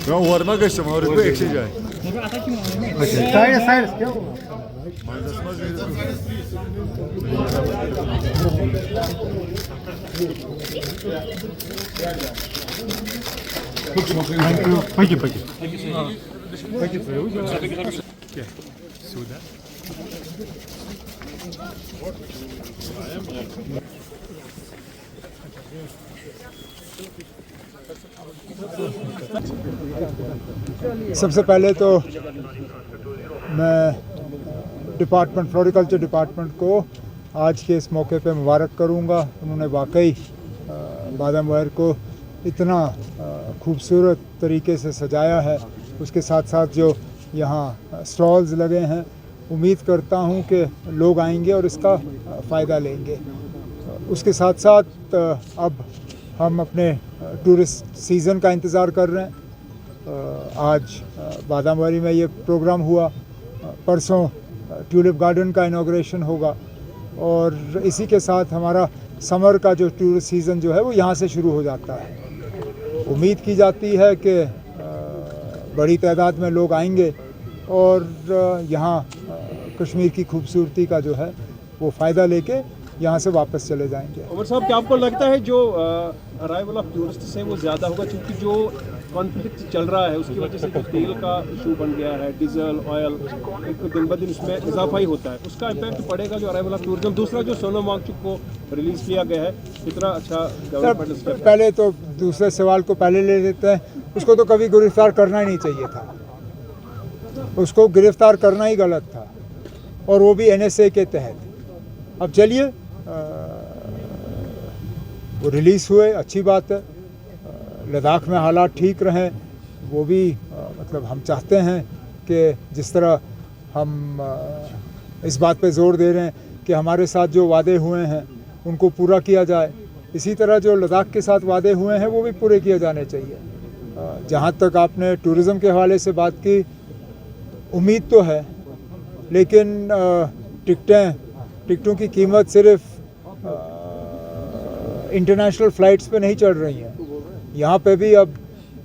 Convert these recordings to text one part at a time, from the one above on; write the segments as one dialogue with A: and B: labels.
A: Ben varma geçtim. Harika ekşiyecek.
B: Sayın. Thank you. सबसे पहले तो मैं डिपार्टमेंट फ्लोरिकल्चर डिपार्टमेंट को आज के इस मौके पे मुबारक करूंगा। उन्होंने वाकई बादाम वायर को इतना खूबसूरत तरीके से सजाया है। उसके साथ साथ जो यहाँ स्टॉल्स लगे हैं, उम्मीद करता हूँ कि लोग आएंगे और इसका फ़ायदा लेंगे। उसके साथ साथ अब हम अपने टूरिस्ट सीज़न का इंतज़ार कर रहे हैं। आज बादामवारी में ये प्रोग्राम हुआ, परसों ट्यूलिप गार्डन का इनॉग्रेशन होगा और इसी के साथ हमारा समर का जो टूरिस्ट सीज़न जो है वो यहाँ से शुरू हो जाता है। उम्मीद की जाती है कि बड़ी तादाद में लोग आएंगे और यहाँ कश्मीर की खूबसूरती का जो है वो फ़ायदा लेके यहाँ से वापस चले जाएंगे।
C: उमर साहब, क्या आपको लगता है जो अराइवल ऑफ टूरिस्ट है वो ज़्यादा होगा, क्योंकि जो कॉन्फ्लिक्ट चल रहा है उसकी वजह से जो तेल का इशू बन गया है, डीजल ऑयल, एक दिन ब दिन उसमें इजाफा ही होता है, उसका इम्पैक्ट पड़ेगा जो अराइवल ऑफ टूरिज्म। दूसरा जो सोनम वांगचुक को रिलीज़ किया गया है, इतना अच्छा गवर्नमेंट स्टेप।
B: पहले तो दूसरे सवाल को पहले ले लेते हैं। उसको तो कभी गिरफ्तार करना ही नहीं चाहिए था, उसको गिरफ्तार करना ही गलत था, और वो भी NSA के तहत। अब चलिए, वो रिलीज़ हुए, अच्छी बात है। लद्दाख में हालात ठीक रहें, वो भी मतलब हम चाहते हैं कि जिस तरह हम इस बात पे ज़ोर दे रहे हैं कि हमारे साथ जो वादे हुए हैं उनको पूरा किया जाए, इसी तरह जो लद्दाख के साथ वादे हुए हैं वो भी पूरे किए जाने चाहिए। जहाँ तक आपने टूरिज़म के हवाले से बात की, उम्मीद तो है, लेकिन टिकटों की कीमत सिर्फ इंटरनेशनल फ़्लाइट्स पे नहीं चढ़ रही हैं। यहाँ पे भी अब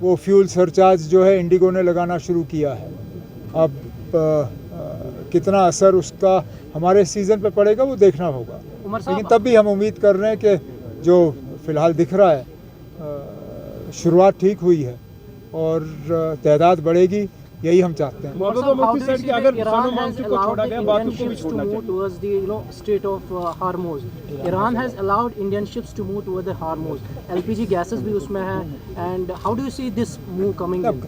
B: वो फ्यूल सरचार्ज जो है इंडिगो ने लगाना शुरू किया है। अब कितना असर उसका हमारे सीज़न पे पड़ेगा वो देखना होगा, लेकिन तब भी हम उम्मीद कर रहे हैं कि जो फ़िलहाल दिख रहा है, शुरुआत ठीक हुई है और तादाद बढ़ेगी, यही हम चाहते हैं।
C: अगर सोनम वांगचुक को छोड़ा गया, बाकी को भी छोड़ना चाहिए।
D: Towards the state of Hormuz, Iran has allowed Indian ships to move toward the Hormuz. LPG gases भी उसमें है, and how do you see this move coming in?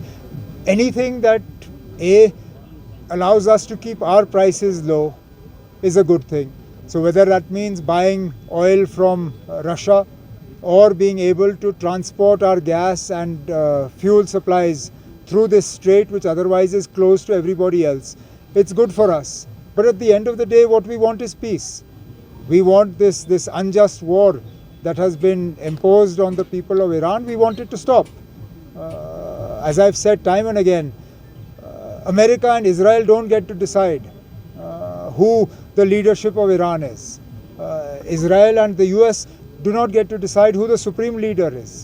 B: Anything that allows us to keep our prices low is a good thing. So whether that means buying oil from Russia or being able to transport our gas and fuel supplies through this strait, which otherwise is closed to everybody else, it's good for us. But at the end of the day, what we want is peace. We want this unjust war that has been imposed on the people of Iran, we want it to stop. As I've said time and again, America and Israel don't get to decide who the leadership of Iran is. Israel and the US do not get to decide who the supreme leader is.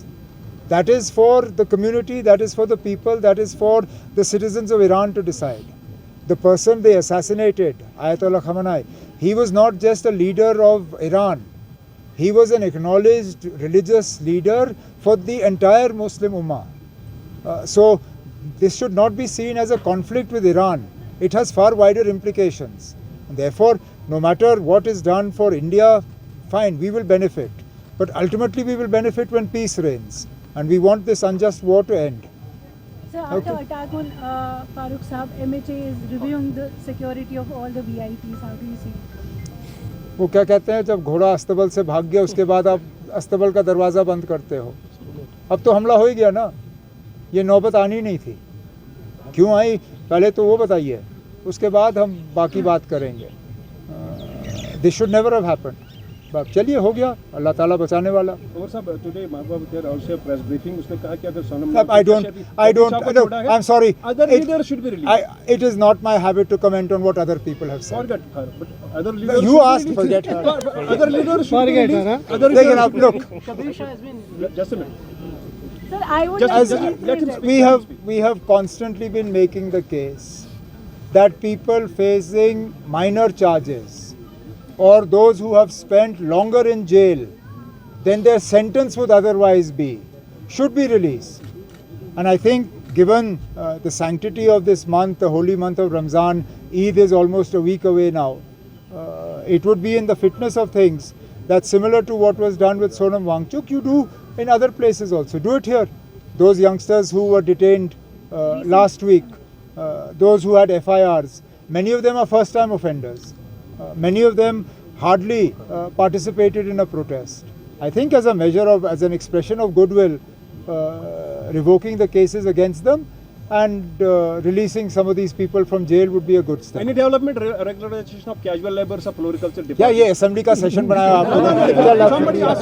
B: That is for the community, that is for the people, that is for the citizens of Iran to decide. The person they assassinated, Ayatollah Khamenei, he was not just a leader of Iran. He was an acknowledged religious leader for the entire Muslim Ummah. So this should not be seen as a conflict with Iran. It has far wider implications. And therefore, no matter what is done for India, fine, we will benefit. But ultimately we will benefit when peace reigns. And we want this unjust war to end.
E: Sir, after attack on Farooq Saab, MHA is reviewing the security of all the VIPs. How do you see?
B: वो क्या कहते हैं, जब घोड़ा अस्तबल से भाग गया उसके बाद आप अस्तबल का दरवाज़ा बंद करते हो। अब तो हमला हो ही गया ना, ये नौबत आनी नहीं थी। क्यों आई, पहले तो वो बताइए, उसके बाद हम बाकी बात करेंगे। This should never have happened. चलिए, हो गया, अल्लाह ताला बचाने वाला।
C: उमर साहब, today Mehboob there also press briefing, उसने कहा कि अगर Sonam
B: I don't, I'm sorry,
C: other leaders should be released.
B: It is not my habit to comment on what other people have said.
C: Forget her, but other leaders
B: You asked, forget her.
C: Other leaders should be released. Other
B: Look,
D: Kabir Shah has been
C: just a minute.
E: Sir, I would
C: Just-
E: like
B: As
E: to
C: let him
E: rephrase
C: speak.
E: it.
B: we have constantly been making the case that people facing minor charges or those who have spent longer in jail than their sentence would otherwise be should be released. And I think given the sanctity of this month, the holy month of Ramzan, Eid is almost a week away now. It would be in the fitness of things that similar to what was done with Sonam Wangchuk, you do in other places also. Do it here. Those youngsters who were detained last week, those who had FIRs, many of them are first-time offenders. Many of them hardly participated in a protest. I think as a measure of, as an expression of goodwill, revoking the cases against them and releasing some of these people from jail would be a good step.
C: Any development regularization of casual labour or floriculture
B: क्या
C: department?
B: ये assembly का session बनाया आपने?
C: Somebody asked